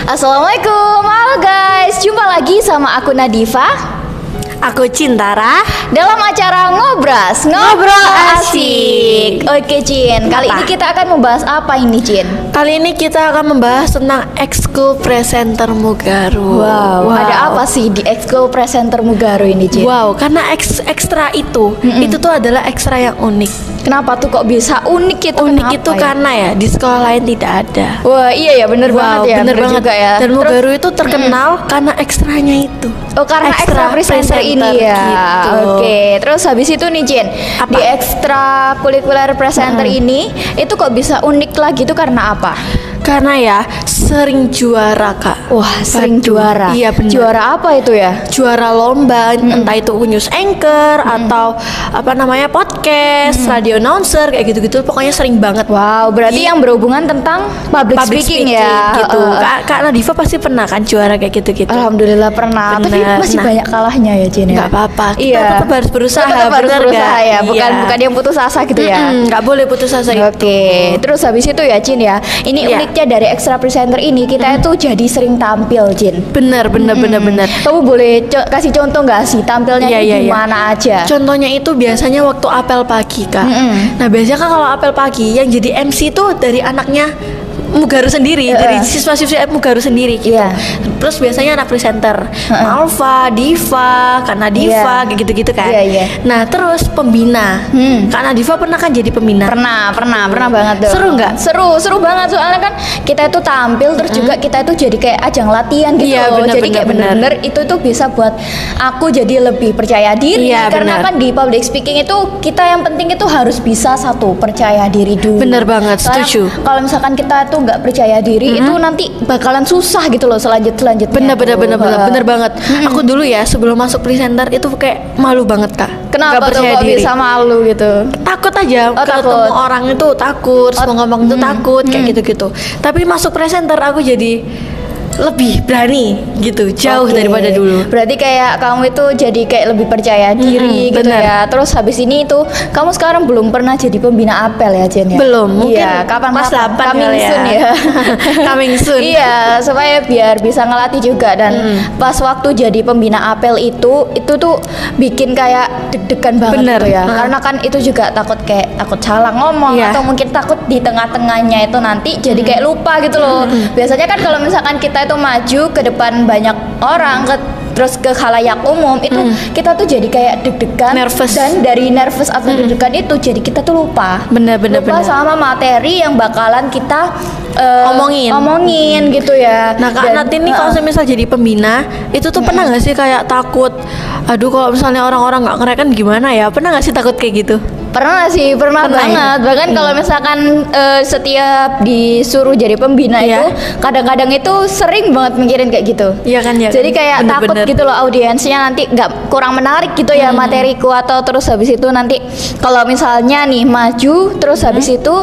Assalamualaikum, halo guys, jumpa lagi sama aku Nadifa Aku Cintara dalam acara Ngobras, Ngobrol Asik. Oke Cin, kali ini kita akan membahas apa ini Cin? Kali ini kita akan membahas tentang ekskul presenter Mugaru. Wow, ada apa sih di ekskul presenter Mugaru ini Cin? Wow, karena ekstra itu tuh adalah ekstra yang unik. Kenapa tuh kok bisa unik itu? Unik Kenapa itu ya? karena ya di sekolah lain tidak ada. Wah iya ya, bener banget ya, bener banget juga ya. Dan Mugaru itu terkenal karena ekstranya itu. Oh, karena ekstra presenter ini ya. Gitu. Oke, terus habis itu nih Jin, di ekstra kurikuler presenter ini itu kok bisa unik lagi tuh karena apa? Karena ya sering juara Kak. Wah, sering juara. Iya benar. Juara apa itu ya? Juara lomba, entah itu news anchor atau apa namanya podcast, radio announcer kayak gitu-gitu. Pokoknya sering banget. Wow, berarti yang berhubungan tentang public speaking ya. Gitu. Kak Nadifa pasti pernah kan juara kayak gitu-gitu. Alhamdulillah pernah. Bener. Tapi masih banyak kalahnya ya Jin ya. Nggak apa-apa. Kita Iya. tetap harus berusaha. Tetap harus bener berusaha nggak? ya. Bukan Iya. bukan yang putus asa gitu ya. Nggak boleh putus asa itu. Oke, terus habis itu ya Jin ya. Ini Iya. uniknya dari extra presenter ini kita itu jadi sering tampil Jin. Bener. Kamu boleh kasih contoh nggak sih tampilnya Iya. gimana aja? Contohnya itu biasanya waktu apel pagi Kak. Nah biasanya kan kalau apel pagi yang jadi MC itu dari anaknya Mugaru sendiri, dari siswa-siswi Mugaru sendiri gitu. Iya. Terus biasanya anak presenter, Malva, Diva, Kak Nadifa, kayak gitu-gitu kan. Iya. Nah terus pembina, Kak Nadifa pernah kan jadi pembina? Pernah banget dong. Seru nggak? Seru banget soalnya kan kita itu tampil terus juga kita itu jadi kayak ajang latihan gitu Iya, loh. bener, Jadi kayak bener. bener-bener itu tuh bisa buat aku jadi lebih percaya diri Iya, karena bener. kan di public speaking itu kita yang penting itu harus bisa satu percaya diri dulu. Bener banget, Soalnya setuju. Kalau misalkan kita tuh nggak percaya diri itu nanti bakalan susah gitu loh selanjutnya. Bener banget. Aku dulu ya sebelum masuk presenter itu kayak malu banget Kak. Kenapa Nggak tuh percaya kok diri. bisa malu gitu? Takut aja Oh, ketemu takut. orang itu takut, mau ngomong itu takut kayak gitu-gitu. Tapi masuk presenter aku jadi lebih berani gitu, jauh Oke. daripada dulu. Berarti kayak kamu itu jadi kayak lebih percaya diri gitu bener. ya. Terus habis ini itu kamu sekarang belum pernah jadi pembina apel ya Jen ya? Belum, mungkin Iya, kapan pas 8 coming kali ya. soon ya. Coming soon. Iya, supaya biar bisa ngelatih juga dan pas waktu jadi pembina apel itu tuh bikin kayak deg-degan banget Bener. gitu ya. Karena kan itu juga takut salah ngomong Iya. atau mungkin takut di tengah-tengahnya itu nanti jadi kayak lupa gitu loh. Biasanya kan kalau misalkan kita itu maju ke depan banyak orang terus ke khalayak umum itu kita tuh jadi kayak deg-degan, Nervous. dan dari nervous atau deg-degan itu jadi kita tuh lupa lupa sama materi yang bakalan kita omongin gitu ya. Nah Kak Nat ini kalau misal jadi pembina itu tuh pernah nggak sih kayak takut, aduh kalau misalnya orang-orang nggak ngereken gimana ya? Pernah nggak sih takut kayak gitu? Pernah banget ya? bahkan kalau misalkan setiap disuruh jadi pembina Iya. itu kadang-kadang itu sering banget mikirin kayak gitu. Iya kan ya. Jadi kayak takut gitu loh audiensnya nanti nggak kurang menarik gitu ya materiku, atau terus habis itu nanti kalau misalnya nih maju terus habis itu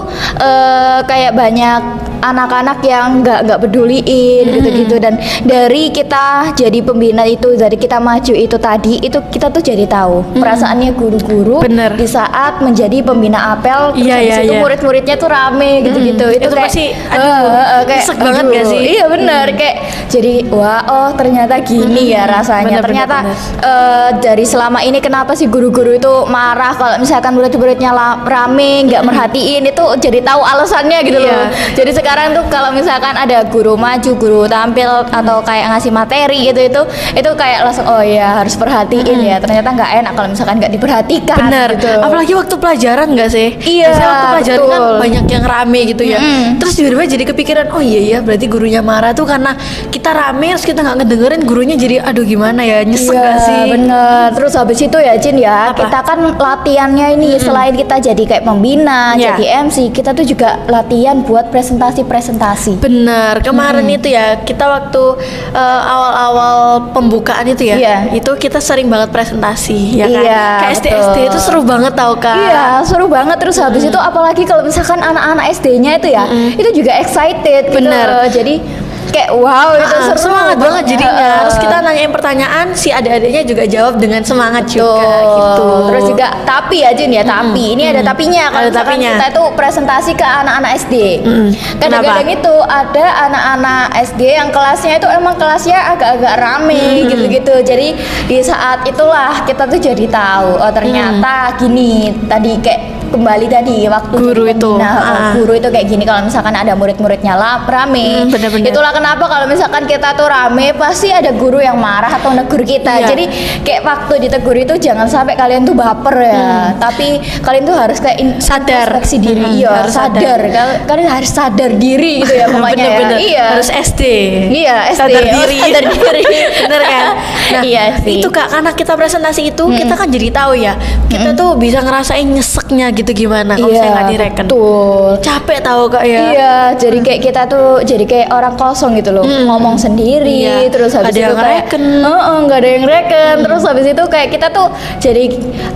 kayak banyak anak-anak yang nggak peduliin gitu-gitu, dan dari kita jadi pembina itu, dari kita maju itu tadi itu kita tuh jadi tahu perasaannya guru-guru Bener. di saat menjadi pembina apel terus habis itu murid-muridnya tuh rame gitu-gitu. Itu kayak pasti kayak kayak banget gak sih? Iya benar, kayak jadi wah oh ternyata gini ya rasanya. Ternyata dari selama ini kenapa sih guru-guru itu marah kalau misalkan murid-muridnya rame nggak merhatiin, itu jadi tahu alasannya gitu loh. Jadi sekarang tuh kalau misalkan ada guru maju, guru tampil atau kayak ngasih materi gitu itu kayak langsung oh ya harus perhatiin ya. Ternyata nggak enak kalau misalkan nggak diperhatikan. Bener. Gitu. Apalagi waktu pelajaran nggak sih? Iya, Biasanya waktu pelajaran kan betul. banyak yang rame gitu ya. Terus tiba-tiba jadi kepikiran, oh iya berarti gurunya marah tuh karena kita rame terus kita nggak ngedengerin, gurunya jadi aduh gimana ya, nyesek nggak sih? Bener. Terus habis itu ya Jin ya, Apa? kita kan latihannya ini selain kita jadi kayak pembina, Iya. jadi MC, kita tuh juga latihan buat presentasi. Bener, kemarin itu ya kita waktu awal-awal pembukaan itu ya, Iya. itu kita sering banget presentasi ya kan. Iya, Kayak SD itu seru banget tau Kak. Iya, seru banget. Terus habis itu apalagi kalau misalkan anak-anak SD-nya itu ya, itu juga excited gitu. Bener. Jadi kayak wow itu seru semangat banget jadinya. Terus kita nanyain pertanyaan, si adik-adiknya juga jawab dengan semangat juga gitu. Terus juga tapi ya Jun ya, tapi ini ada tapinya kalau Ada misalkan tapinya. kita itu presentasi ke anak-anak SD. Kadang-kadang Kenapa? itu ada anak-anak SD yang kelasnya itu emang kelasnya agak-agak rame gitu-gitu. Jadi di saat itulah kita tuh jadi tahu oh ternyata gini tadi kayak kembali tadi waktu Guru jadi itu. pembina, guru itu kayak gini kalau misalkan ada murid-muridnya rame. Bener-bener. Itulah kenapa kalau misalkan kita tuh rame pasti ada guru yang marah atau negur kita. Iya. Jadi kayak waktu ditegur itu jangan sampai kalian tuh baper ya. Tapi kalian tuh harus kayak Sadar. introspeksi diri. Iya, Harus sadar. Kalian harus sadar diri gitu ya pokoknya. Ya. Bener-bener. Iya. Harus SD. Iya, SD. Sadar Oh, diri. sadar diri. Bener kan? Nah, Iya sih. itu Kak, karena kita presentasi itu kita kan jadi tahu ya. Kita tuh bisa ngerasain nyeseknya gitu gimana kalau saya nggak direken. betul. Capek tahu Kak ya. Iya, jadi kayak kita tuh jadi kayak orang kosong gitu loh, ngomong sendiri, Iya. terus habis Ada itu yang kayak reken. nggak ada yang reken, terus habis itu kayak kita tuh jadi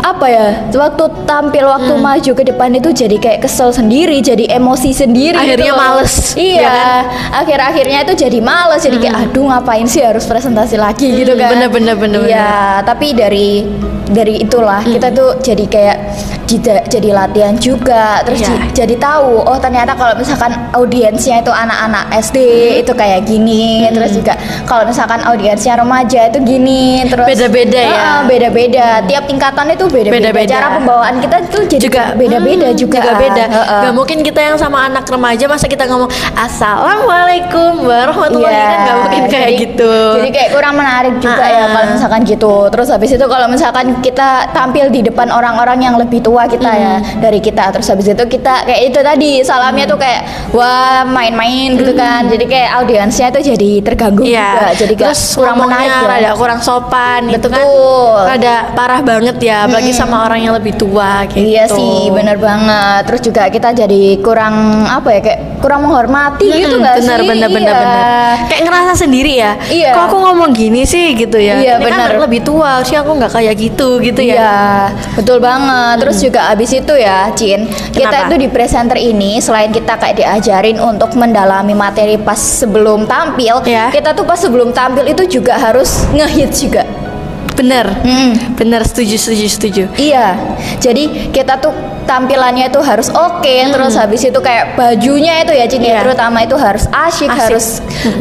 apa ya, waktu tampil waktu maju ke depan itu jadi kayak kesel sendiri, jadi emosi sendiri. Akhirnya gitu loh. males, Iya, ya kan? akhir-akhirnya itu jadi males, jadi kayak aduh ngapain sih harus presentasi lagi gitu kan? bener. Iya, tapi dari itulah kita tuh jadi kayak jadi latihan juga, terus Iya. jadi tahu oh ternyata kalau misalkan audiensnya itu anak-anak SD itu kayak gini, terus juga kalau misalkan audiensnya remaja itu gini, terus Beda-beda ya. beda-beda, tiap tingkatan itu beda-beda, Beda-beda. cara pembawaan kita tuh jadi beda-beda juga. beda. Heeh. Gak mungkin kita yang sama anak remaja masa kita ngomong assalamualaikum warahmatullahi Iya, kan gak mungkin kayak jadi- gitu. Jadi kayak kurang menarik juga ya kalau misalkan gitu. Terus habis itu kalau misalkan kita tampil di depan orang-orang yang lebih tua kita ya dari kita, terus habis itu kita kayak itu tadi salamnya tuh kayak wah main-main gitu kan. Jadi kayak audiensnya tuh jadi terganggu juga. Jadi kayak terus kurang menarik ya. rada kurang sopan itu kan. Betul. Rada parah banget ya, apalagi sama orang yang lebih tua gitu. Iya sih, bener banget. Terus juga kita jadi kurang apa ya, kayak kurang menghormati gitu nggak sih? bener. Iya. Kayak ngerasa sendiri ya. Iya. Kok aku ngomong gini sih gitu ya. Iya, Ini bener. kan lebih tua, harusnya aku nggak kayak gitu ya. Iya, betul banget. Terus juga abis itu ya, Cin, kita Kenapa? itu di presenter ini selain kita kayak diajarin untuk mendalami materi pas sebelum tampil, Ya. kita tuh pas sebelum tampil itu juga harus ngehit juga. Bener. Bener, setuju. Iya, jadi kita tuh tampilannya itu harus oke, terus habis itu kayak bajunya itu ya Cin, ya, Iya. terutama itu harus asyik. Asik. Harus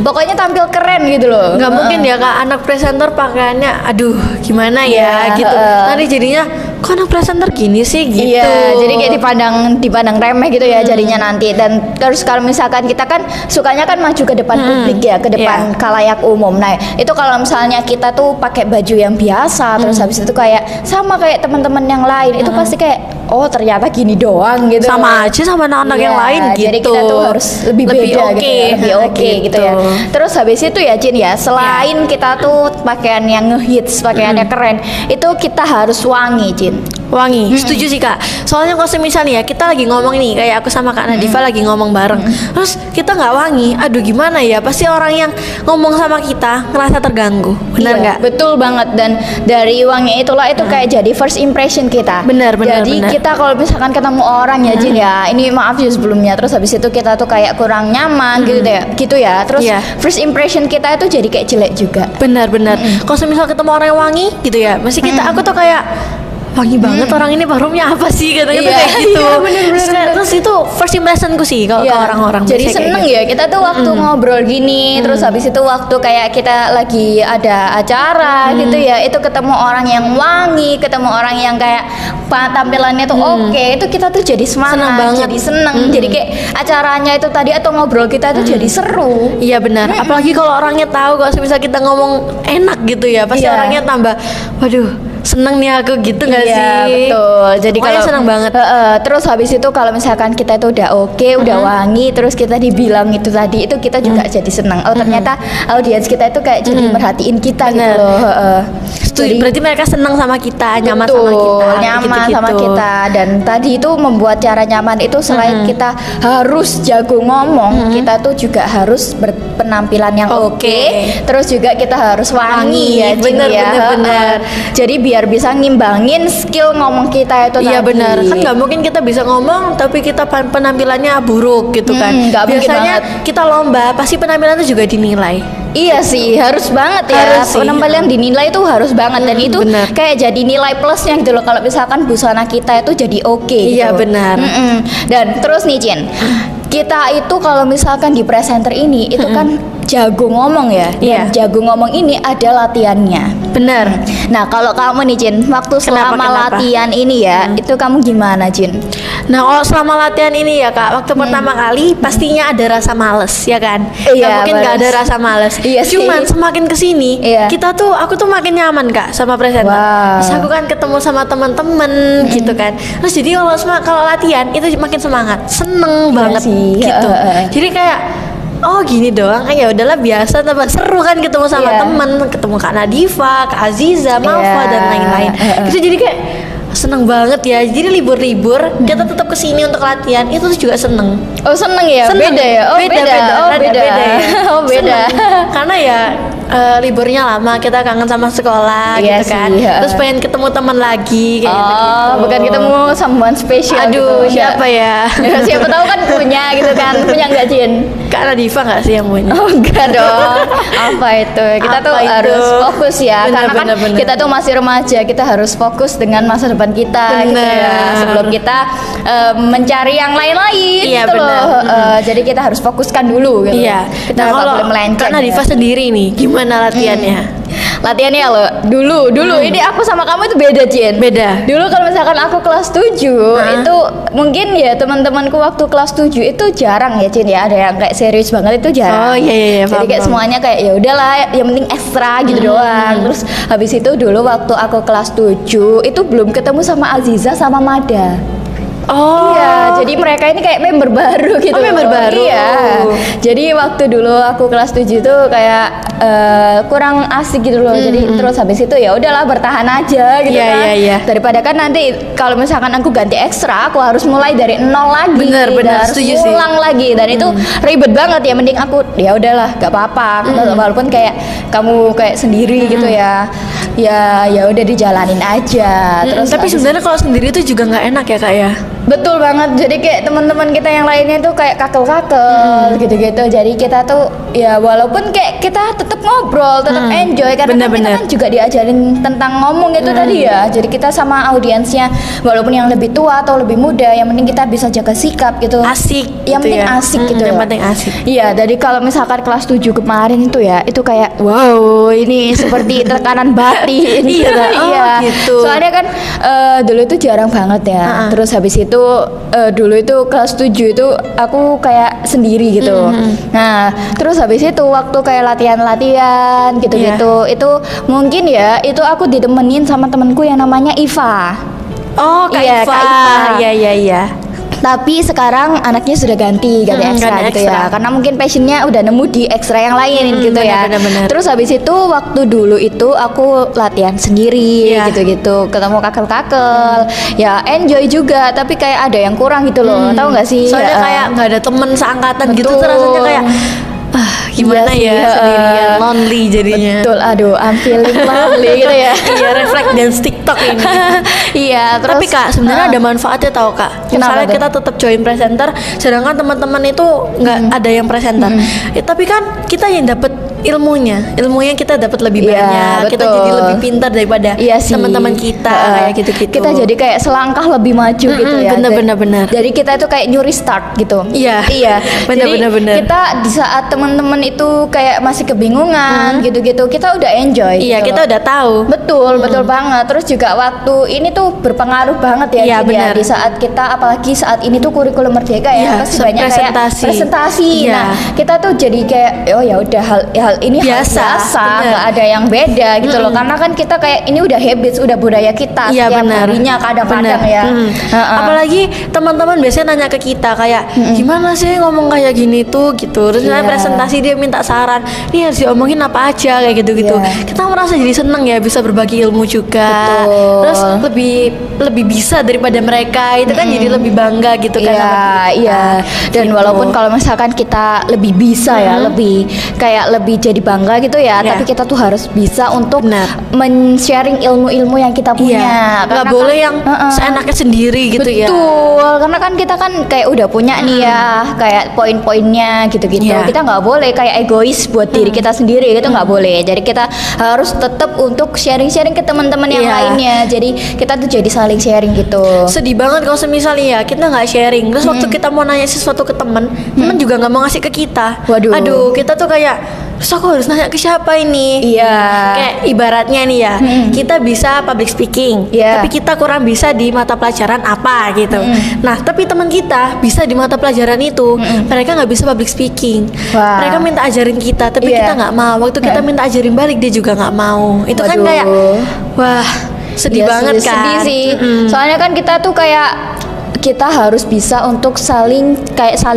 pokoknya tampil keren gitu loh. Nggak mungkin ya Kak, anak presenter pakaiannya aduh gimana ya Iya, gitu. Nanti jadinya kok anak presenter gini sih gitu. Iya, jadi kayak dipandang remeh gitu ya jadinya nanti. Dan terus kalau misalkan kita kan sukanya kan maju ke depan publik ya, ke depan khalayak umum. Nah, itu kalau misalnya kita tuh pakai baju yang biasa, terus habis itu kayak sama kayak teman-teman yang lain, itu pasti kayak oh ternyata gini doang gitu. Sama aja sama anak-anak yang Iya, lain gitu. Jadi kita tuh harus lebih beda gitu oke. ya, lebih oke gitu ya. Terus habis itu ya Jin ya, selain kita tuh pakaian yang ngehits, pakaiannya keren, itu kita harus wangi Jin. Wangi, setuju sih Kak. Soalnya kalau semisal nih ya kita lagi ngomong nih, kayak aku sama Kak Nadifa lagi ngomong bareng, terus kita nggak wangi, aduh gimana ya? Pasti orang yang ngomong sama kita ngerasa terganggu, benar Iya, nggak? betul banget. Dan dari wangi itulah itu kayak jadi first impression kita. Benar. Jadi kita kalau misalkan ketemu orang ya Jin ya, ini maaf ya sebelumnya, terus habis itu kita tuh kayak kurang nyaman gitu ya. Terus Iya. first impression kita itu jadi kayak jelek juga. Benar. Kalau semisal ketemu orang yang wangi gitu ya, mesti aku tuh kayak wangi banget orang ini, parfumnya apa sih katanya tuh Iya, kayak gitu. iya, bener. Terus itu first impressionku sih kalau ke Iya, orang-orang. jadi biasanya kayak seneng gitu. ya kita tuh waktu ngobrol gini, terus habis itu waktu kayak kita lagi ada acara gitu ya, itu ketemu orang yang wangi, ketemu orang yang kayak tampilannya tuh oke, itu kita tuh jadi semangat, Seneng banget. jadi seneng, jadi kayak acaranya itu tadi atau ngobrol kita tuh jadi seru. Iya benar. Apalagi kalau orangnya tahu kalau semisal kita ngomong enak gitu ya, pasti Iya. orangnya tambah, waduh seneng nih aku gitu nggak Iya, sih? betul. Jadi Pokoknya kalau seneng banget. Terus habis itu kalau misalkan kita itu udah oke, udah wangi, terus kita dibilang itu tadi, itu kita juga jadi senang. Oh ternyata audiens kita itu kayak jadi merhatiin kita gitu Bener. loh. Setuju. Berarti mereka senang sama kita, nyaman Betul, sama kita, nyaman gitu-gitu. sama kita. Dan tadi itu membuat cara nyaman itu selain kita harus jago ngomong, kita tuh juga harus berpenampilan yang oke. Oke. Terus juga kita harus wangi, Wangi, ya, Jin, bener, ya. bener. Jadi biar biar bisa ngimbangin skill ngomong kita itu Iya tadi. benar, kan nggak mungkin kita bisa ngomong tapi kita penampilannya buruk gitu kan. nggak mungkin Biasanya banget. kita lomba pasti penampilan itu juga dinilai. Iya sih, harus banget ya. Harus sih. Penampilan dinilai itu harus banget dan itu benar. kayak jadi nilai plusnya gitu loh. Kalau misalkan busana kita itu jadi oke gitu. Iya, benar. Dan terus nih Cin, kita itu kalau misalkan di presenter ini itu kan jago ngomong ya. Iya. Dan jago ngomong ini ada latihannya. Benar. Nah kalau kamu nih Cin, waktu selama Kenapa? latihan ini ya, itu kamu gimana Cin? Nah kalau selama latihan ini ya kak, waktu pertama kali pastinya ada rasa males ya kan? Iya, Nggak mungkin nggak ada males. rasa males. Iya sih. Cuman semakin kesini, Iya. aku tuh makin nyaman kak sama presenter. Wow. Terus aku kan ketemu sama teman-teman gitu kan. Terus jadi kalau latihan itu makin semangat, seneng Iya banget sih. gitu. Jadi kayak oh gini doang, ya udahlah biasa teman seru kan ketemu sama Iya. temen, ketemu Kak Nadifa, Kak Aziza, Malva Iya. dan lain-lain. Itu jadi kayak seneng banget ya. Jadi libur-libur kita tetap kesini untuk latihan itu tuh juga seneng. Oh seneng ya? Seneng. Beda ya? Oh beda. Oh rada beda. ya. Oh beda. Seneng. Karena ya liburnya lama, kita kangen sama sekolah Iya gitu kan. sih, ya. Terus pengen ketemu teman lagi kayak gitu. Bukan ketemu someone spesial. Aduh, gitu. siapa ya? Ya, siapa tahu kan punya gitu kan. Punya nggak Jin? Kak Nadifa nggak sih yang punya? Oh enggak dong. Apa itu? Kita tuh Apa itu? harus fokus ya. Benar, Karena kan benar. kita tuh masih remaja. Kita harus fokus dengan masa depan kita gitu ya. Benar. Sebelum kita mencari yang lain-lain Iya, gitu benar. loh. Jadi kita harus fokuskan dulu gitu. Iya. Kita Nah, nggak kalau boleh melenceng. Kak Nadifa ya. sendiri nih, gimana latihannya? Latihannya lo dulu ini aku sama kamu itu beda Jin. Beda. Dulu kalau misalkan aku kelas 7 itu mungkin ya teman-temanku waktu kelas 7 itu jarang ya Jin ya, ada yang kayak serius banget itu jarang. Oh, iya, Jadi paham, kayak paham. semuanya kayak ya udahlah yang penting ekstra gitu doang. Terus habis itu dulu waktu aku kelas 7 itu belum ketemu sama Aziza sama Mada. Oh. Iya, jadi mereka ini kayak member baru gitu. Oh, member loh. baru. Iya. Jadi waktu dulu aku kelas 7 tuh kayak kurang asik gitu loh. Jadi terus habis itu ya udahlah bertahan aja gitu Iya, kan. iya, iya. Daripada kan nanti kalau misalkan aku ganti ekstra, aku harus mulai dari nol lagi. Bener, Dan harus setuju sih. ulang lagi dan itu ribet banget ya. Mending aku ya udahlah, gak apa-apa. Walaupun kayak kamu kayak sendiri gitu ya. Ya udah dijalanin aja. Terus Tapi habis sebenarnya kalau sendiri itu juga nggak enak ya kak ya. betul banget, jadi kayak teman-teman kita yang lainnya tuh kayak kakel-kakel gitu-gitu. Jadi kita tuh ya walaupun kayak kita tetap ngobrol, tetap enjoy karena kan kita Bener-bener. kan juga diajarin tentang ngomong itu tadi ya. Jadi kita sama audiensnya walaupun yang lebih tua atau lebih muda, yang penting kita bisa jaga sikap gitu. Asik. Yang gitu penting ya. asik gitu. Yang ya. penting asik. Iya, jadi kalau misalkan kelas 7 kemarin itu ya, itu kayak wow, ini seperti tekanan batin. Iya, oh, gitu. Soalnya kan dulu itu jarang banget ya. Terus habis itu dulu itu kelas 7 itu aku kayak sendiri gitu. Nah, terus habis itu waktu kayak latihan-latihan gitu-gitu, itu mungkin ya itu aku ditemenin sama temenku yang namanya Iva. Oh Kak Iya, Iva. Kak Iva. Iya. Tapi sekarang anaknya sudah ganti ekstra ganti gitu ekstra. ya. Karena mungkin passionnya udah nemu di ekstra yang lain gitu ya. benar-benar. Terus habis itu waktu dulu itu aku latihan sendiri Iya. gitu-gitu, ketemu kakel-kakel. Ya enjoy juga, tapi kayak ada yang kurang gitu loh. Tahu nggak sih? Soalnya Ya, kayak nggak ada temen seangkatan gitu betul. tuh rasanya kayak gimana Iya sih, ya sendirian, lonely jadinya. betul. Aduh, I'm feeling lonely gitu ya. Iya, refleks dan TikTok ini. Iya, terus Tapi kak sebenarnya ada manfaatnya tau kak. Kenapa Misalnya tuh? kita tetap join presenter, sedangkan teman-teman itu nggak ada yang presenter. Tapi kan kita yang dapat ilmunya kita dapat lebih Iya, banyak. Kita betul. jadi lebih pintar daripada Iya sih. teman-teman kita kayak gitu-gitu. Kita jadi kayak selangkah lebih maju gitu ya. bener. Jadi kita itu kayak nyuri start gitu. Iya. Iya. Jadi Bener. kita di saat teman-teman itu kayak masih kebingungan gitu-gitu, kita udah enjoy. Iya, gitu kita loh. udah tahu. Betul banget. Terus juga waktu ini tuh berpengaruh banget ya, Iya, Cin, ya. benar. Di saat kita apalagi saat ini tuh kurikulum merdeka ya, Iya, pasti banyak kayak presentasi. presentasi. Iya. Nah, kita tuh jadi kayak oh ya udah hal ini hal Biasa, biasa, bener. nggak ada yang beda gitu loh. Karena kan kita kayak ini udah habits, udah budaya kita Iya setiap benar. harinya kadang-kadang Benar. ya. Apalagi teman-teman biasanya nanya ke kita kayak gimana sih ngomong kayak gini tuh gitu. Terus misalnya Iya. presentasi dia minta saran, nih harus diomongin apa aja kayak gitu-gitu. Iya. Kita merasa jadi seneng ya bisa berbagi ilmu juga. Betul. Terus lebih bisa daripada mereka. Itu kan jadi lebih bangga gitu kan sama Iya. kita. Dan Gitu. walaupun kalau misalkan kita lebih bisa ya, lebih kayak lebih jadi bangga gitu ya, Iya. tapi kita tuh harus bisa untuk Benar. men-sharing ilmu-ilmu yang kita punya. Iya, nggak Karena boleh kan- yang seenaknya sendiri gitu ya. Betul, karena kan kita kan kayak udah punya nih ya, kayak poin-poinnya gitu-gitu. Iya. Kita nggak boleh kayak egois buat diri kita sendiri, itu nggak boleh. Jadi kita harus tetap untuk sharing-sharing ke teman-teman yang Iya. lainnya. Jadi kita tuh jadi saling sharing gitu. Sedih banget kalau misalnya ya kita nggak sharing, terus waktu kita mau nanya sesuatu ke temen juga nggak mau ngasih ke kita. Waduh. Aduh, kita tuh kayak, terus aku harus nanya ke siapa ini? Iya. Kayak ibaratnya nih ya, kita bisa public speaking, Iya. tapi kita kurang bisa di mata pelajaran apa gitu. Nah, tapi teman kita bisa di mata pelajaran itu, mereka nggak bisa public speaking. Wah. Mereka minta ajarin kita, tapi Iya. kita nggak mau. Waktu kita minta ajarin balik, dia juga nggak mau. Itu kan Waduh. kayak, wah, sedih Iya, banget kan? sedih sih. Soalnya kan kita tuh kayak kita harus bisa untuk saling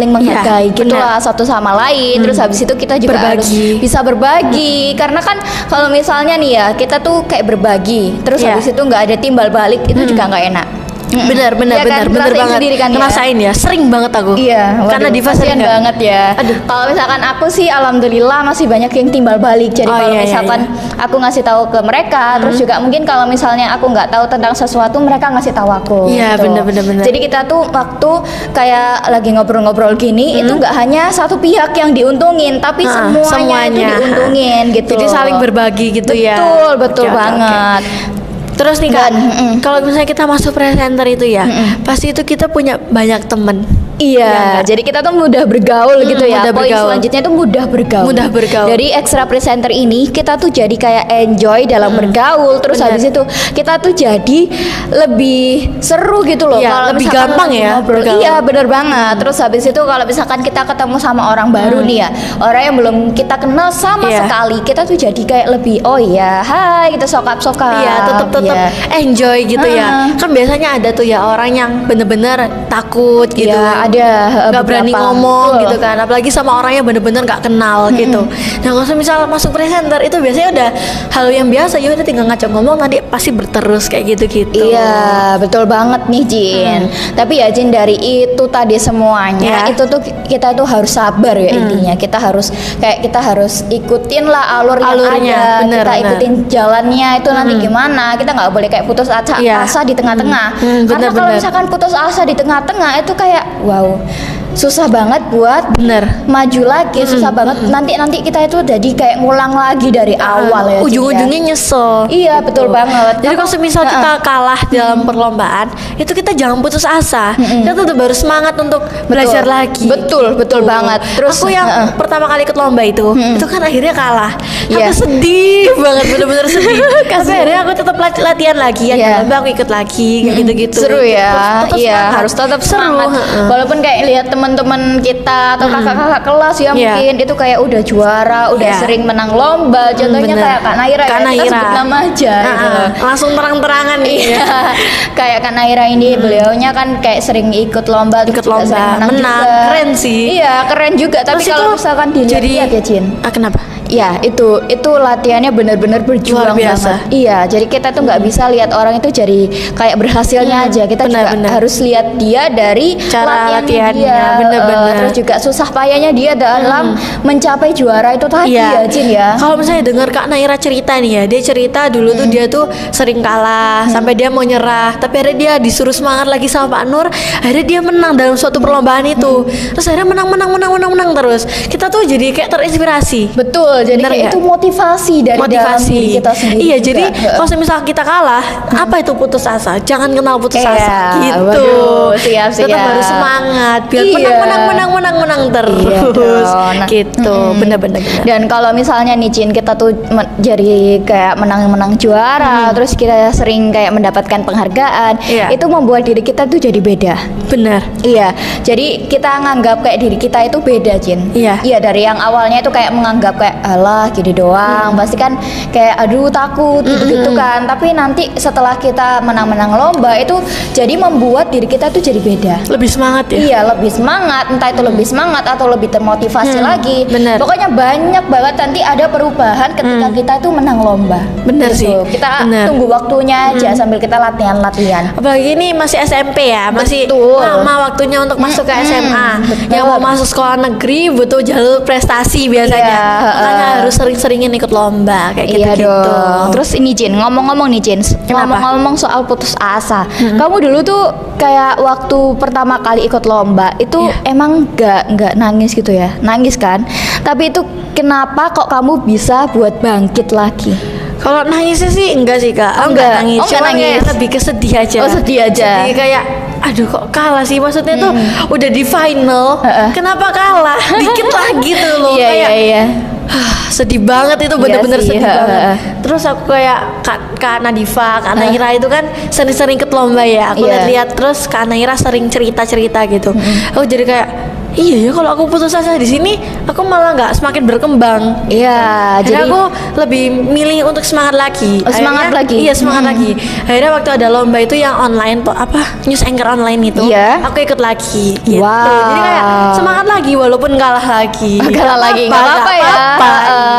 menghargai Iya, gitu benar. lah satu sama lain. Terus habis itu kita juga harus Berbagi. bisa berbagi. Karena kan kalau misalnya nih ya kita tuh kayak berbagi, terus Iya. habis itu nggak ada timbal balik, itu juga nggak enak. Bener Iya kan? Ngerasain banget. sendiri kan ya? Ngerasain ya, sering banget aku. Iya, Karena waduh, Diva sering kasihan nggak? banget ya. Aduh. Kalau misalkan aku sih alhamdulillah masih banyak yang timbal balik. Jadi Oh, kalau iya, iya, misalkan aku ngasih tahu ke mereka, terus juga mungkin kalau misalnya aku nggak tahu tentang sesuatu, mereka ngasih tahu aku. Iya, gitu. bener. Jadi kita tuh waktu kayak lagi ngobrol-ngobrol gini, itu nggak hanya satu pihak yang diuntungin, tapi semuanya itu diuntungin gitu. Jadi saling berbagi gitu ya. Betul Oke, oke, banget. Terus nih Kak, Dan, kalau misalnya kita masuk presenter itu ya, pasti itu kita punya banyak temen. Iya, jadi kita tuh mudah bergaul gitu ya. mudah Poin bergaul. selanjutnya tuh mudah bergaul. Mudah bergaul. Dari extra presenter ini kita tuh jadi kayak enjoy dalam bergaul. Terus Bener. habis itu kita tuh jadi lebih seru gitu loh. Iya, Kalau lebih misalkan gampang lagi ya ngobrol. bergaul. Iya, bener banget. Terus habis itu kalau misalkan kita ketemu sama orang baru nih ya, orang yang belum kita kenal sama Iya. sekali, kita tuh jadi kayak lebih oh iya, hai, kita sokap-sokap. Iya, tetap Iya. enjoy gitu ya. Kan biasanya ada tuh ya orang yang bener-bener takut gitu. Iya, ada Nggak berani beberapa. ngomong Betul. gitu kan, apalagi sama orang yang bener-bener nggak kenal gitu. Nah kalau misal masuk presenter itu biasanya udah hal yang biasa, ya udah tinggal ngajak ngomong nanti pasti berterus kayak gitu-gitu. Iya, betul banget nih Jin. Tapi ya Jin, dari itu tadi semuanya, Ya. itu tuh kita tuh harus sabar ya intinya. Kita harus ikutin lah alur yang Alurnya, ada. bener, Kita bener. ikutin jalannya itu nanti gimana. Kita nggak boleh kayak putus asa Iya. di tengah-tengah. Karena kalau bener. misalkan putus asa di tengah-tengah itu kayak wow, susah banget buat Bener. maju lagi, susah banget. Nanti kita itu jadi kayak ngulang lagi dari awal ya. Jin, ya. Ujung-ujungnya nyesel. Iya, betul banget. Jadi kalau misal kita kalah dalam perlombaan, itu kita jangan putus asa. Kita tetap harus semangat untuk belajar lagi. Betul banget. Terus aku yang pertama kali ikut lomba itu kan akhirnya kalah. Iya. Aku sedih banget, bener-bener sedih. Tapi akhirnya aku tetap latihan lagi. Ya Iya. lomba aku ikut lagi, kayak gitu-gitu. seru ya. Tetap Iya, semangat. harus tetap Seru, semangat. heeh. Walaupun kayak lihat teman-teman kita atau kakak-kakak kelas ya Iya. mungkin itu kayak udah juara, udah Iya. sering menang lomba. Contohnya bener. kayak Kak Naira Kak ya. Kita Naira. sebut nama aja gitu. Langsung terang-terangan nih. Iya, kayak Kak Naira ini beliaunya kan kayak sering ikut lomba, terus Ikut juga lomba, sering menang menang. juga. Keren sih. Iya, keren juga. Tapi Terus kalau itu misalkan dilihat ya Jin, kenapa? ya itu latihannya benar-benar berjuang Luar biasa. banget. Iya, jadi kita tuh nggak bisa lihat orang itu jadi kayak berhasilnya aja. Kita juga benar. harus lihat dia dari Cara latihannya, dia. benar-benar. Terus juga susah payahnya dia dalam mencapai juara itu tadi ya, Jin ya. Kalau misalnya dengar Kak Naira cerita nih ya, dia cerita dulu tuh dia tuh sering kalah sampai dia mau nyerah, tapi akhirnya dia disuruh semangat lagi sama Pak Nur, akhirnya dia menang dalam suatu perlombaan itu. Terus akhirnya menang terus. Kita tuh jadi kayak terinspirasi. Betul, jadi Benar kayak nggak? itu motivasi dari dalam diri kita sendiri. Iya, juga. jadi kalau misalnya kita kalah, apa itu putus asa? Jangan kenal putus Iya, asa gitu. waduh, siap. Tetap harus semangat biar Iya. menang terus. Iya dong. Gitu. Bener-bener. Dan kalau misalnya nih Jin, kita tuh jadi kayak menang juara, terus kita sering kayak mendapatkan penghargaan, Iya. itu membuat diri kita tuh jadi beda. Benar. Iya, jadi kita nganggap kayak diri kita itu beda, Jin. Iya. Iya, dari yang awalnya itu kayak menganggap kayak alah gini doang, pasti kan kayak aduh takut gitu-gitu kan. Tapi nanti setelah kita menang-menang lomba itu jadi membuat diri kita tuh jadi beda. Lebih semangat ya. Iya, lebih semangat, entah itu lebih semangat atau lebih termotivasi lagi. bener. Pokoknya banyak banget nanti ada perubahan ketika kita tuh menang lomba. Bener Gitu. sih, Kita bener. tunggu waktunya aja sambil kita latihan-latihan. Apalagi ini masih SMP ya, masih Betul. lama waktunya untuk masuk ke SMA. betul. Yang mau masuk sekolah negeri butuh jalur prestasi biasanya. Iya, Makanya harus sering-seringin ikut lomba kayak Iya gitu-gitu. dong. Terus ini Jin, ngomong-ngomong nih Jin, Kenapa? ngomong-ngomong soal putus asa. Kamu dulu tuh kayak waktu pertama kali ikut lomba itu Iya. emang nggak nangis gitu ya? Nangis kan? Tapi itu kenapa kok kamu bisa buat bangkit lagi? Kalau nangisnya sih enggak sih kak, Oh, enggak enggak. nangis, Oh, enggak cuma kayak nangis. lebih ke sedih aja. Oh, sedih aja. Sedih kayak, aduh kok kalah sih, maksudnya tuh udah di final, kenapa kalah? Dikit lagi tuh loh, Iya kayak iya. sedih banget itu, Iya bener-bener sih, sedih banget. heeh. Terus aku kayak Kak Nadifa, Kak Naira itu kan sering-sering ikut lomba ya. Aku Iya. lihat terus Kak Naira sering cerita-cerita gitu. Aku jadi kayak, iya ya kalau aku putus asa di sini, aku malah nggak semakin berkembang. Iya, Jadi jadi aku lebih milih untuk semangat lagi. Oh, semangat lagi? Iya, semangat lagi. Akhirnya waktu ada lomba itu yang online tuh apa? News anchor online itu. Iya. Aku ikut lagi gitu. Wow. Jadi kayak semangat lagi walaupun kalah lagi. kalah lagi nggak apa-apa ya. apa-apa.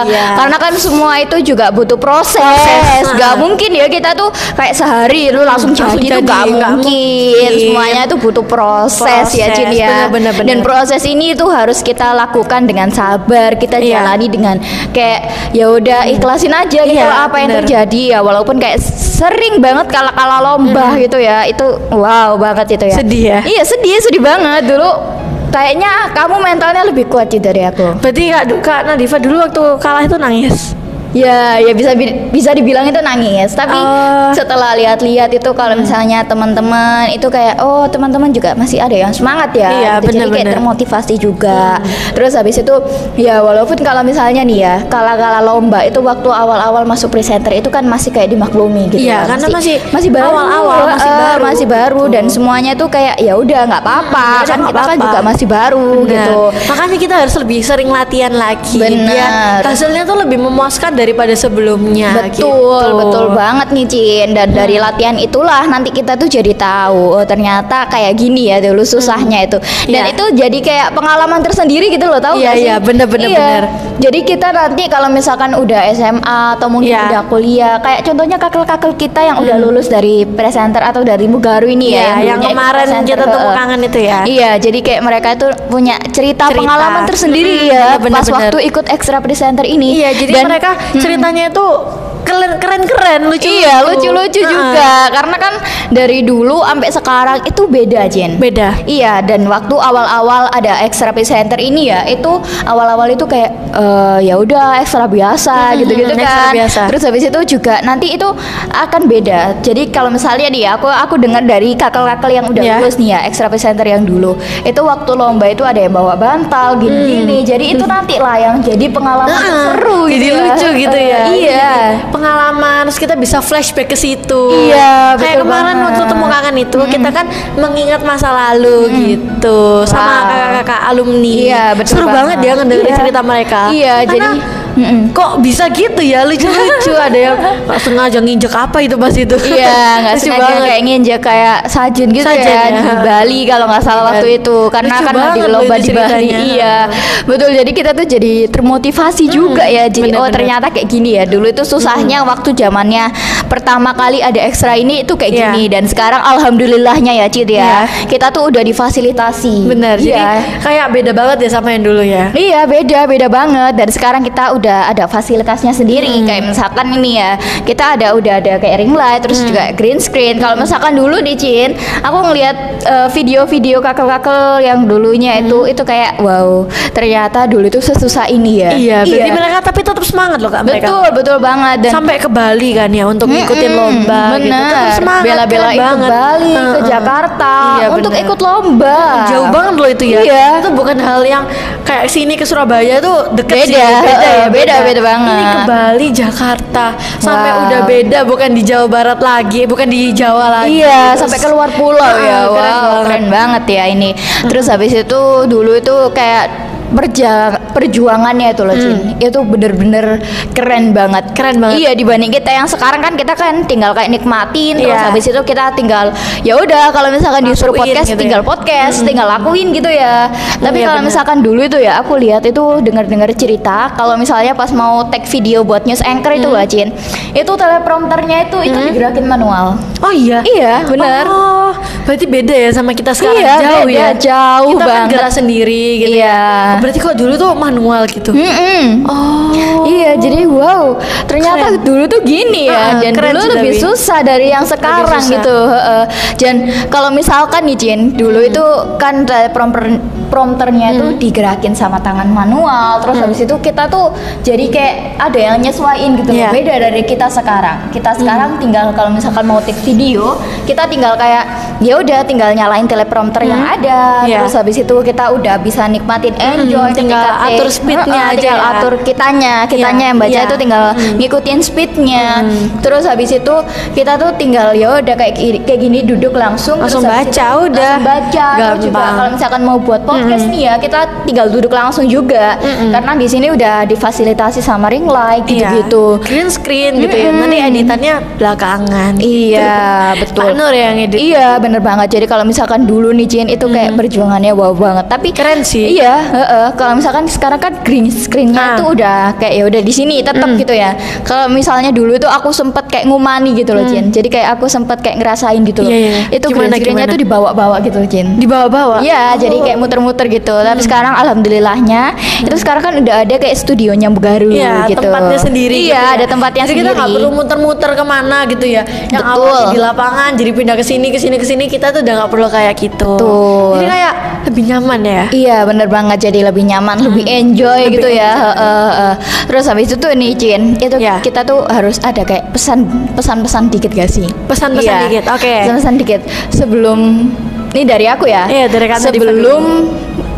Iya. Karena kan semua itu juga butuh proses. Proses, Gak heeh. mungkin ya kita tuh kayak sehari lu langsung Langsung jadi, itu jadi, gak nggak mungkin. mungkin. Semuanya itu butuh proses ya Proses, Cin ya. bener-bener. Dan proses ini tuh harus kita lakukan dengan sabar. Kita Iya. jalani dengan kayak ya udah ikhlasin aja gitu Iya, loh apa yang bener. terjadi ya. Walaupun kayak sering banget kalah lomba gitu ya. Itu wow banget itu ya. Sedih ya? Iya sedih banget dulu. Kayaknya kamu mentalnya lebih kuat sih dari aku. Berarti Kak Nadifa dulu waktu kalah itu nangis. Ya bisa dibilang itu nangis. Tapi Oh. setelah lihat-lihat itu kalau misalnya teman-teman itu kayak oh teman-teman juga masih ada yang semangat ya. Iya, gitu. Jadi kayak bener-bener. termotivasi juga. Terus habis itu ya walaupun kalau misalnya nih ya kalah lomba itu waktu awal-awal masuk presenter itu kan masih kayak dimaklumi gitu. Iya, ya. karena masih baru, awal-awal, masih baru. dan semuanya tuh kayak ya udah nggak apa-apa Ya udah, kan nggak kita kan apa-apa. juga masih baru Benar. gitu. Makanya kita harus lebih sering latihan lagi. Benar. Biar hasilnya tuh lebih memuaskan daripada sebelumnya. Betul, gitu. betul banget nih Cin. Dan dari latihan itulah nanti kita tuh jadi tahu oh ternyata kayak gini ya dulu susahnya itu. Dan Iya. itu jadi kayak pengalaman tersendiri gitu loh, tahu Iya, nggak sih? iya, bener-bener, Iya. bener. Jadi kita nanti kalau misalkan udah SMA atau mungkin Iya. udah kuliah, kayak contohnya kakel-kakel kita yang udah lulus dari presenter atau dari Mugaru ini Iya, ya, yang dulunya ikut kemarin presenter, kita temu heeh. kangen itu ya. Iya, jadi kayak mereka itu punya cerita pengalaman tersendiri ya pas bener-bener. waktu ikut ekstra presenter ini. Iya, jadi Dan- mereka ceritanya itu keren-keren, lucu-lucu. Iya lucu-lucu Heeh. juga karena kan dari dulu sampai sekarang itu beda Jen. Beda. Iya dan waktu awal-awal ada extra presenter ini ya itu awal-awal itu kayak ya udah ekstra biasa gitu-gitu ekstra kan. biasa. Terus habis itu juga nanti itu akan beda. Jadi kalau misalnya nih ya, aku dengar dari kakak-kakak yang udah Iya. lulus nih ya extra presenter yang dulu itu waktu lomba itu ada yang bawa bantal gini-gini. Jadi itu nanti lah yang jadi pengalaman seru Jadi gitu ya. lucu gitu ya. Iya. Jadi pengalaman terus kita bisa flashback ke situ. Iya, Kayak betul kemarin banget. waktu temu kangen itu kita kan mengingat masa lalu gitu sama Wow. kakak-kakak alumni. Iya, betul Seru banget banget. ya ngedengerin Iya. cerita mereka. Iya, Karena jadi kok bisa gitu ya lucu-lucu ada yang nggak sengaja nginjek apa itu pas itu. Iya, nggak Lucu sengaja banget. kayak nginjek kayak sajun gitu Sajun, ya ya. di Bali kalau nggak salah waktu itu karena Lucu kan banget di loh lomba itu di Bali. ceritanya. Iya, betul. Jadi kita tuh jadi termotivasi juga ya. Jadi oh bener-bener. ternyata kayak gini ya. Dulu itu susahnya waktu zamannya pertama kali ada ekstra ini itu kayak Iya. gini dan sekarang alhamdulillahnya ya Cid ya. Kita tuh udah difasilitasi. Bener. Jadi Iya. kayak beda banget ya sama yang dulu ya. Iya beda banget dan sekarang kita udah ada fasilitasnya sendiri kayak misalkan ini ya kita udah ada kayak ring light terus juga green screen. Kalau misalkan dulu di Cin aku ngelihat video-video kakel-kakel yang dulunya itu kayak wow ternyata dulu itu sesusah ini ya. Iya, berarti mereka tapi tetap semangat loh Kak mereka. betul banget dan Sampai ke Bali kan ya untuk ngikutin lomba gitu. Tetap bener semangat, bela-belain keren ke banget. Bali ke Heeh. Jakarta Iya, untuk bener. ikut lomba. Jauh banget loh itu ya. Iya. Itu bukan hal yang kayak sini ke Surabaya tuh deket sih. Beda, ya, beda banget. Ini ke Bali, Jakarta, sampai Wow. udah beda, bukan di Jawa Barat lagi, bukan di Jawa lagi. Iya, Terus- sampai keluar pulau ya. Keren Wow, banget. keren banget ya ini. Terus habis itu dulu itu kayak perjuangannya itu loh Cin. Itu bener-bener keren banget. Keren banget. Iya, dibanding kita yang sekarang kan kita kan tinggal kayak nikmatin terus Iya. habis itu kita tinggal ya udah kalau misalkan disuruh Lakuin podcast gitu tinggal ya. podcast, tinggal lakuin gitu ya. Tapi Iya, kalau bener. misalkan dulu itu ya aku lihat itu dengar-dengar cerita kalau misalnya pas mau tag video buat news anchor itu loh Cin. Itu teleprompternya itu digerakin manual. Oh iya. Iya, bener. Oh, berarti beda ya sama kita sekarang. Iya, jauh beda, ya. jauh kita kan banget. gerak sendiri gitu. Iya. Ya. Oh, berarti kok dulu tuh manual gitu. Mm-mm. Oh. Iya, Jadi wow, ternyata Keren. dulu tuh gini ya, dan Keren dulu sih lebih tapi. susah dari yang sekarang susah. gitu. Dan kalau misalkan nih Jin, dulu itu kan prompternya itu digerakin sama tangan manual, terus habis itu kita tuh jadi kayak ada yang nyesuaiin gitu. Iya. Beda dari kita sekarang. Kita sekarang tinggal kalau misalkan mau take video, kita tinggal kayak ya udah tinggal nyalain teleprompter yang ada, Iya. terus habis itu kita udah bisa nikmatin enjoy tinggal ketika take. atur speednya aja tinggal ya. atur kitanya yang baca Iya. itu tinggal ngikutin speednya. Terus habis itu kita tuh tinggal ya udah kayak gini duduk langsung Langsung terus habis baca, itu udah. langsung baca. Terus juga Gampang. kalau misalkan mau buat podcast nih ya kita tinggal duduk langsung juga karena di sini udah difasilitasi sama ring light gitu-gitu. Green screen gitu ya. Nanti editannya belakangan. Iya, betul. Pak Nur yang edit. Iya, bener banget. Jadi kalau misalkan dulu nih Jin itu kayak perjuangannya wow banget. Tapi Keren sih. Iya, kalau misalkan sekarang kan green screen-nya tuh udah kayak ya udah di sini tetap gitu ya. Kalau misalnya dulu itu aku sempet kayak ngumani gitu loh Jin. Jadi kayak aku sempet kayak ngerasain gitu loh. Iya, iya. Itu Gimana, green screen-nya gimana? tuh dibawa-bawa gitu loh Jin. Dibawa-bawa. Iya, jadi kayak muter-muter gitu. Tapi sekarang alhamdulillahnya itu sekarang kan udah ada kayak studionya baru Iya, gitu. tempatnya sendiri. Iya, gitu ya. ada tempatnya jadi sendiri. kita nggak perlu muter-muter kemana gitu ya. Yang Betul. awalnya di lapangan jadi pindah ke sini kita tuh udah nggak perlu kayak gitu. Betul. Jadi kayak lebih nyaman ya. Iya bener banget, jadi lebih nyaman, lebih enjoy Lebih gitu ya. enjoy. Terus habis itu tuh nih Cin, itu Ya. kita tuh harus ada kayak pesan-pesan dikit gak sih? Pesan-pesan Iya, dikit, oke. Pesan-pesan dikit sebelum ini dari aku ya. Iya, dari Kak Nadifa sebelum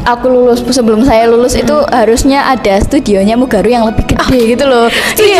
aku lulus, sebelum saya lulus itu harusnya ada studionya Mugaru yang lebih gede gitu loh. setuju.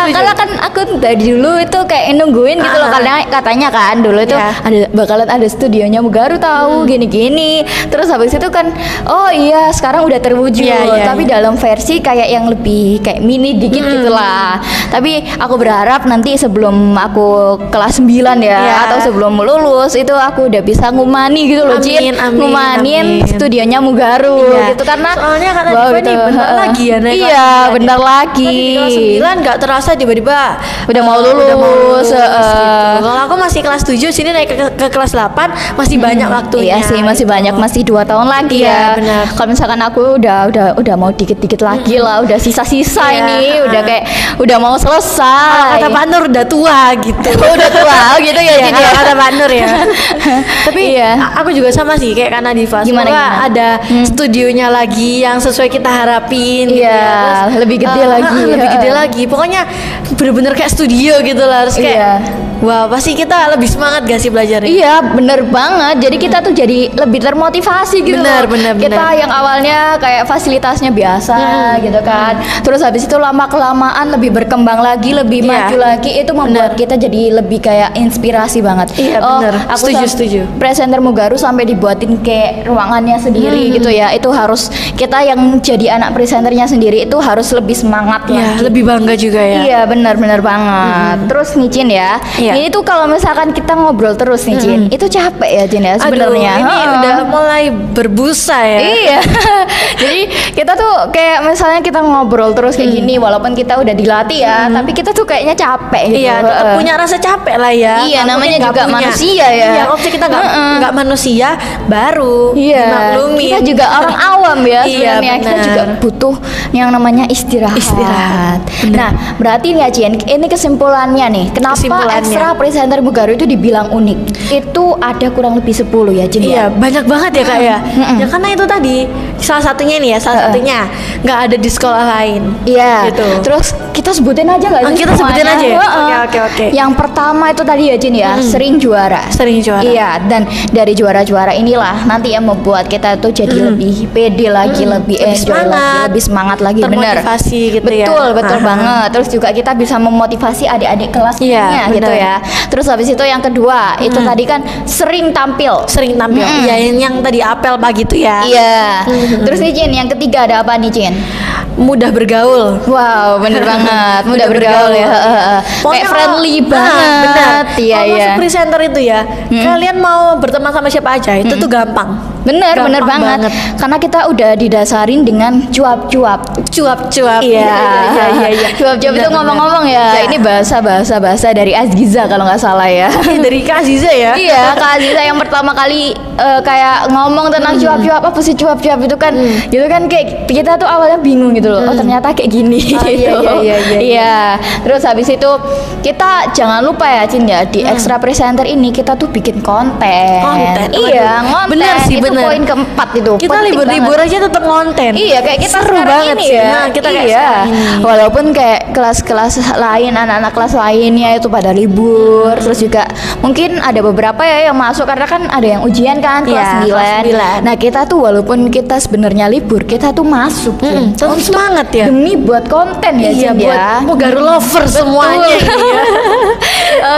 Karena kan aku dari dulu itu kayak nungguin gitu loh, karena katanya kan dulu itu Iya. bakalan ada studionya Mugaru tahu gini-gini. Terus habis itu kan oh iya sekarang udah terwujud, Iya, tapi dalam versi kayak yang lebih kayak mini dikit gitu lah. Tapi aku berharap nanti sebelum aku kelas 9 ya Iya. atau sebelum lulus itu aku udah bisa ngumani gitu loh Cin. Amin, Ngumanin amin. studionya Mugaru Iya. gitu karena Soalnya Kak wow, Nadifa gitu. nih bentar lagi ya naik Iya, kelas 9 bentar ya. lagi. Tadi di kelas 9 nggak terasa tiba-tiba Udah mau lulus, udah mau lulus gitu. heeh. Kalau aku masih kelas 7 sini naik ke kelas 8 masih banyak waktunya. Iya sih masih gitu. banyak, masih 2 tahun lagi Iya, ya. benar. Kalau misalkan aku udah mau dikit-dikit lagi lah, udah sisa-sisa Iya, ini, udah heeh. kayak udah mau Kalau selesai. kata Pak Nur udah tua gitu. Udah tua gitu ya. Iya, Cin, kalau ya? kata Pak Nur ya. Tapi Iya. aku juga sama sih kayak Kak Nadifa. Gimana, Semoga gimana? ada studionya lagi yang sesuai kita harapin gitu Iya, ya. Terus, lebih gede lagi. lebih gede Heeh. lagi. Pokoknya bener-bener kayak studio gitu lah. Terus kayak Iya. wah pasti kita lebih semangat gak sih belajarnya? Iya bener banget. Jadi kita tuh jadi lebih termotivasi gitu Bener, loh. bener, Kita bener. yang awalnya kayak fasilitasnya biasa gitu kan. Terus habis itu lama kelamaan lebih berkembang lagi, lebih Iya. maju lagi. Itu membuat kita jadi lebih kayak inspirasi banget. Iya, bener. Aku Setuju. Presenter Mugaru sampai dibuatin kayak ruangannya sendiri gitu ya. Itu harus kita yang jadi anak presenternya sendiri itu harus lebih semangat Iya, lagi. lebih bangga juga ya. Iya benar-benar banget. Terus nih Cin ya, Iya. ini tuh kalau misalkan kita ngobrol terus nih Cin, itu capek ya Cin ya sebenarnya. Aduh, ini Heeh. udah mulai berbusa ya. Iya. Jadi kita tuh kayak misalnya kita ngobrol terus kayak gini, walaupun kita udah dilatih ya, tapi kita tuh kayaknya capek gitu. Iya, tetap Heeh. punya rasa capek lah ya. Iya, Nggak namanya mungkin nggak juga punya. manusia ya. Iya, kalau kita nggak manusia, baru Iya, dimaklumin. kita juga orang awam ya Iya, sebenarnya. Kita benar. juga butuh yang namanya istirahat. Istirahat, benar. Nah, berarti nih ya Cien, ini kesimpulannya nih. Kenapa Kesimpulannya. ekstra presenter Mugaru itu dibilang unik? Itu ada kurang lebih 10 ya Cien Iya, ya. banyak banget ya kak ya. Ya karena itu tadi salah satunya nih ya, salah satunya nggak ada di sekolah lain. Iya. Gitu. Terus kita sebutin aja nggak Oh, sih? kita sebutin semuanya? aja ya? Heeh. Oke. Yang pertama itu tadi ya Cien ya, sering juara. Sering juara. Iya, dan dari juara-juara inilah nanti yang membuat kita tuh jadi lebih pede lagi, lebih Lebih enjoy lagi, semangat, lebih semangat lagi, benar. termotivasi gitu ya. Betul, betul Aha. banget. Terus juga kita bisa memotivasi adik-adik kelasnya Iya, gitu benar. ya. Terus habis itu yang kedua, itu tadi kan sering tampil. Sering tampil. Iya, yang tadi apel pagi itu ya. Iya. Terus nih Cin, yang ketiga ada apa nih Cin? Mudah bergaul. Wow, bener banget. Mudah bergaul ya. Pokoknya Kayak friendly kalau- banget. benar. Iya, Kalau iya. masuk presenter itu ya, kalian mau berteman sama siapa aja itu tuh gampang. Bener Gampang banget. Karena kita udah didasarin dengan cuap-cuap. Cuap-cuap. Iya. Cuap-cuap itu Benar, ngomong-ngomong ya. Ya. Ini bahasa dari Aziza kalau nggak salah ya. Dari Kak Aziza ya. Iya, Kak Aziza yang pertama kali kayak ngomong tentang cuap-cuap, apa sih cuap-cuap itu kan, gitu kan kayak kita tuh awalnya bingung gitu loh. Oh ternyata kayak gini Oh, gitu. iya. Iya. Terus habis itu kita jangan lupa ya Cin ya, di Extra Presenter ini kita tuh bikin konten. Konten. Iya, Waduh. konten. Bener sih, itu bener. poin keempat itu. Kita Penting libur-libur banget. aja tetap konten. Iya, kayak kita seru sekarang banget ini sih. ya. Nah, kita kayak iya. sekarang ini. Walaupun kayak kelas-kelas lain, anak-anak kelas lainnya itu pada libur, terus juga mungkin ada beberapa ya yang masuk karena kan ada yang ujian kan kelas Iya, 9. kelas 9. Nah, kita tuh walaupun kita sebenarnya libur, kita tuh masuk Cin. Tetap semangat ya. Demi buat konten ya Iya, Cin buat ya. Mugaru lover semuanya. Iya.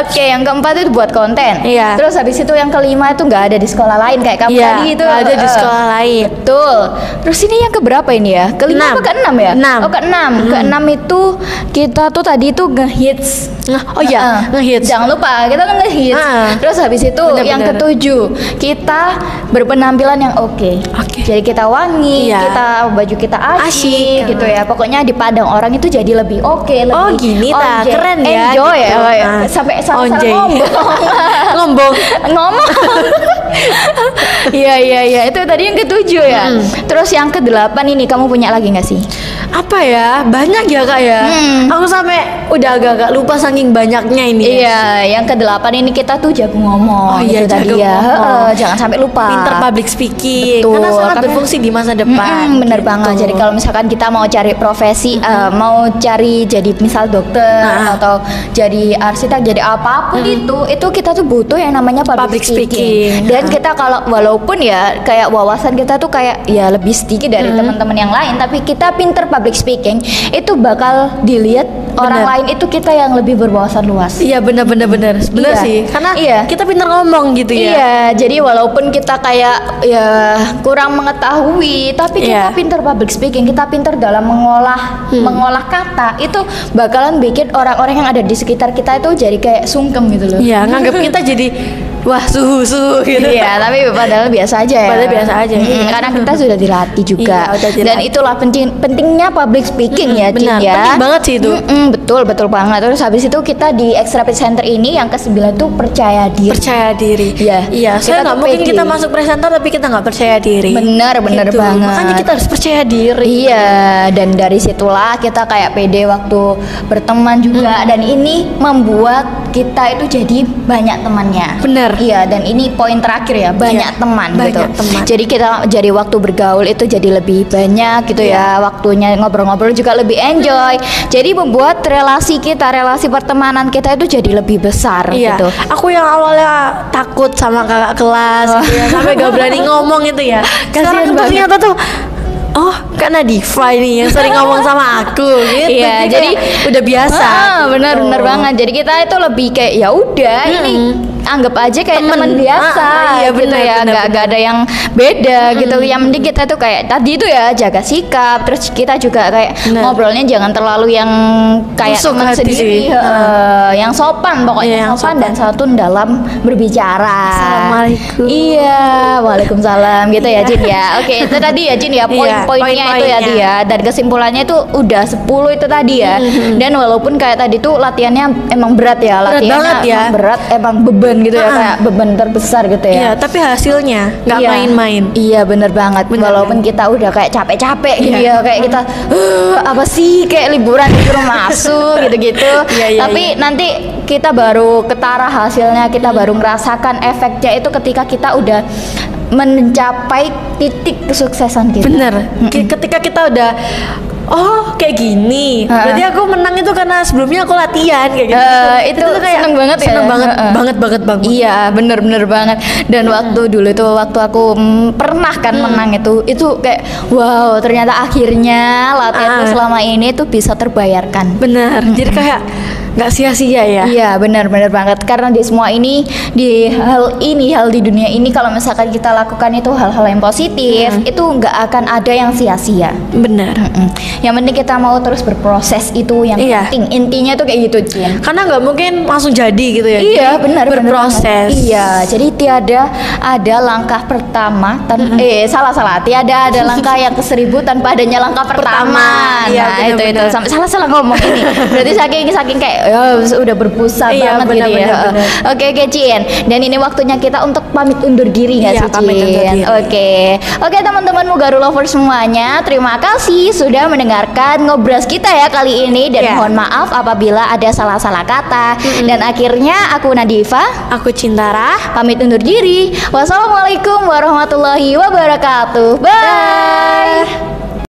Oke, yang keempat itu buat konten. Iya. Terus habis itu yang kelima itu nggak ada di sekolah lain kayak kamu Iya, tadi itu. nggak ada di sekolah lain. Betul. Terus ini yang keberapa ini ya? Kelima Enam. apa keenam ya? Enam. Oh keenam. Keenam itu kita tuh tadi tuh ngehits. Oh iya, ngehits. Jangan lupa kita tuh ngehits. Terus habis itu Bener-bener. yang ketujuh kita berpenampilan yang oke. Oke. Jadi kita wangi, Iya. kita baju kita Asyik. asyik gitu ya. Pokoknya dipandang orang itu jadi lebih oke, lebih Oh, gini ta. onjek. Keren ya, Enjoy gitu. ya. Oh, ya. Nah. Sampai sama Onjek. ngomong. Ngomong. ngomong. Iya itu tadi yang ketujuh ya. Terus yang kedelapan ini kamu punya lagi nggak sih? Apa ya? Banyak ya Kak ya. Aku sampai udah agak-agak lupa saking banyaknya ini. ya. Iya, yang kedelapan ini kita tuh jago ngomong. Oh iya, itu tadi jago ya. ngomong. Jangan sampai lupa. Pinter public speaking. Betul, Karena sangat karena- berfungsi di masa depan. Bener gitu. banget. Jadi kalau misalkan kita mau cari profesi, mau cari jadi misal dokter atau jadi arsitek, jadi apapun itu kita tuh butuh yang namanya public Public speaking. Dan kita kalau walaupun ya kayak wawasan kita tuh kayak ya lebih sedikit dari teman-teman yang lain, tapi kita pinter public speaking itu bakal dilihat orang lain itu kita yang lebih berwawasan luas. Iya benar-benar benar Iya. sih. Karena Iya. kita pintar ngomong gitu ya. Iya, jadi walaupun kita kayak ya kurang mengetahui, tapi kita Iya. pinter public speaking, kita pinter dalam mengolah kata, itu bakalan bikin orang-orang yang ada di sekitar kita itu jadi kayak sungkem gitu loh. Iya, nganggap kita jadi wah suhu gitu. Iya, tapi padahal biasa aja ya. Padahal biasa aja, iya. Karena kita sudah dilatih juga. Iya, udah dilatih. Dan itulah pentingnya public speaking ya, Cin, benar. ya. Penting banget sih itu. Betul banget. Terus habis itu kita di Extra Presenter ini yang ke-9 tuh percaya diri. Percaya diri. Iya. Iya, Kita saya nggak tuh mungkin pede. kita masuk presenter tapi kita nggak percaya diri. Bener Gitu. banget. Makanya kita harus percaya diri. Iya, dan dari situlah kita kayak pede waktu berteman juga, dan ini membuat kita itu jadi banyak temannya. Bener. Iya, dan ini poin terakhir ya, banyak Iya, teman banyak gitu. teman. Jadi kita jadi waktu bergaul itu jadi lebih banyak gitu Iya. ya, waktunya ngobrol-ngobrol juga lebih enjoy. Jadi membuat relasi pertemanan kita itu jadi lebih besar Iya, gitu. aku yang awalnya takut sama kakak kelas gitu ya, sampai gak berani ngomong itu ya. Sekarang Kasian tuh ternyata tuh, oh Kak Nadifa ini yang sering ngomong sama aku gitu. Iya, jadi kayak udah biasa. benar gitu. benar banget. Jadi kita itu lebih kayak ya udah ini anggap aja kayak Temen. teman biasa Iya, gitu benar, ya, benar, nggak ada yang beda gitu. Yang penting kita tuh kayak tadi itu ya jaga sikap, terus kita juga kayak Benar. ngobrolnya jangan terlalu yang kayak Tusuk teman hati sendiri, sih. yang sopan pokoknya, Iya, yang sopan sopan. dan santun dalam berbicara. Assalamualaikum. Iya, waalaikumsalam gitu ya Jin ya. Oke, itu tadi ya Jin ya Iya, poin-poinnya itu ya poin-poinnya. dia. Dan kesimpulannya itu udah 10 itu tadi ya. Dan walaupun kayak tadi tuh latihannya emang berat ya, Berat latihannya banget ya. emang berat, emang beban gitu ya, kayak beban terbesar gitu ya. Iya, tapi hasilnya nggak Iya. main-main. Iya bener banget. Bener, Walaupun kita udah kayak capek-capek gitu Iya. ya, kayak kita apa sih kayak liburan masuk gitu-gitu. Iya, Tapi nanti kita baru ketara hasilnya, kita baru merasakan efeknya itu ketika kita udah mencapai titik kesuksesan kita. Bener. Ketika kita udah oh kayak gini, berarti aku menang itu karena sebelumnya aku latihan kayak gitu. Itu tuh kayak seneng banget ya. seneng banget, banget. Iya bener banget. Dan waktu dulu itu waktu aku pernah kan menang itu kayak wow, ternyata akhirnya latihanku selama ini tuh bisa terbayarkan. Bener. Jadi kayak nggak sia-sia ya. Iya benar banget, karena di semua ini hal di dunia ini kalau misalkan kita lakukan itu hal-hal yang positif, itu nggak akan ada yang sia-sia. Bener. Yang penting kita mau terus berproses, itu yang Iya. penting. Intinya tuh kayak gitu, Cin. Karena nggak mungkin langsung jadi gitu ya. Iya, Jadi benar, berproses. benar. Iya, jadi tiada ada langkah pertama salah, tiada ada langkah yang ke 1000 tanpa adanya langkah pertama. Iya, Nah, itu benar-benar. sampai salah ngomong ini. Berarti saking kayak ya udah berpusat Iya, banget gitu ya. benar-benar. Oke, Cin. Dan ini waktunya kita untuk pamit undur diri nggak Iya, sih, pamit undur Cin? diri. Oke, teman-teman Mugaru lovers semuanya, terima kasih sudah mendengarkan ngobras kita ya kali ini, dan Iya. mohon maaf apabila ada salah-salah kata. Dan akhirnya aku Nadifa Aku Cintara. pamit undur diri. Wassalamualaikum warahmatullahi wabarakatuh. Bye.